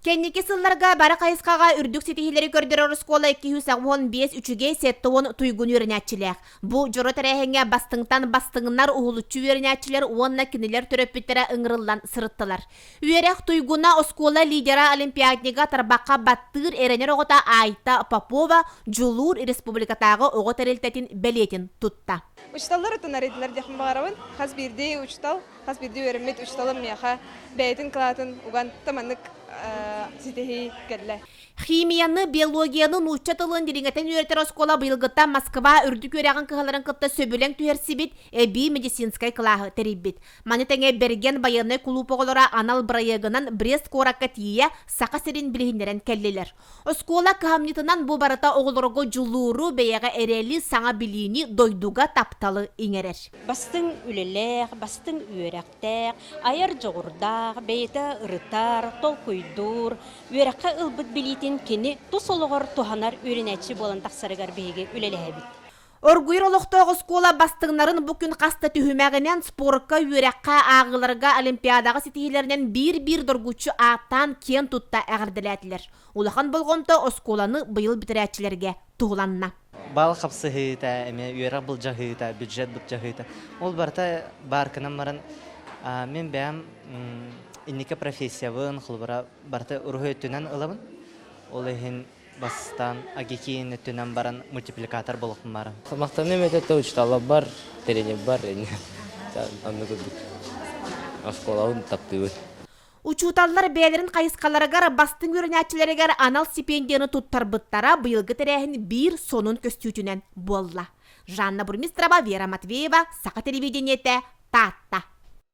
Кенники сылларга бара кайыскага үрдүк сетихилери көрдөрөр школа 215 3-ге сеттуон туйгун үйренячилек. Бу жоро терехенге бастыңнар ухулучу үйренячилер уонна кинилер төрөппүттера ыңырылдан сырыттылар. Үйерек туйгуна школа лидера олимпиаднига тарбакка баттыр эренер огота Айта Попова Жулур республикатагы ого терилтетин белетин тутта. Учталлар тунаридилер дехин багарабын. Хас бирди учтал, хас бирди өремет учталым мияха бәйтин клатын уган таманнык ситехи келле. Химияны, биологияны нучча тылын дириңетен үйретер школа быйылгытта Москва үрдүк өрягын кыһаларын кытта сөбүлең түһерсибит эби медицинскай клахы терибит. Маны теңе берген байыны клуб оголора анал брайыгынан Брест коракка тие сака серин билихиндерен келлелер. Школа кыһамнитынан бу барыта оголорго жулуру бейеге эрели саңа билини дойдуга тапталы иңерер. Бастың үлелек, бастың үйрәктәк, айыр жоғырдақ, бейті ырытар, тол күйдур, үйрәкқа ылбыт билитин кені тусолығыр туханар үйренәтші болан тақсарыгар бейге үлеләбит. Оргуйр олықтағы школа бастыңнарын бүкін қаста түхімәгінен спортқа үйрәкқа ағыларға олимпиадаға сетихилерінен бір дұргучы аттан кен тұтта әғірділәтілер. Улахан болғымта школаны бұйыл бітірәтшілерге туғыланна. Бал қапсы хыйта, үйрәк бұл жағыйта, бюджет бұл жағыйта. Ол барта бар кінам маран, мен бәм иннеке профессиявын қылбыра барта ұрғы өттінен ылабын. Ол ехін бастан агекейін өттінен баран мультипликатор болықын баран. Мақтаны мәтетті ұчталы бар, теренеп бар, анны көдік. Ашқолауын таптығы. Учуталлар бәлерін қайысқаларығар бастың өрінәтчілерігер анал стипендияны туттар бұттара бұйылғы тірәхін бір сонын көстүтінен болла. Жанна Бурмистрова, Вера Матвеева, Сақа телевидениеті, Татта.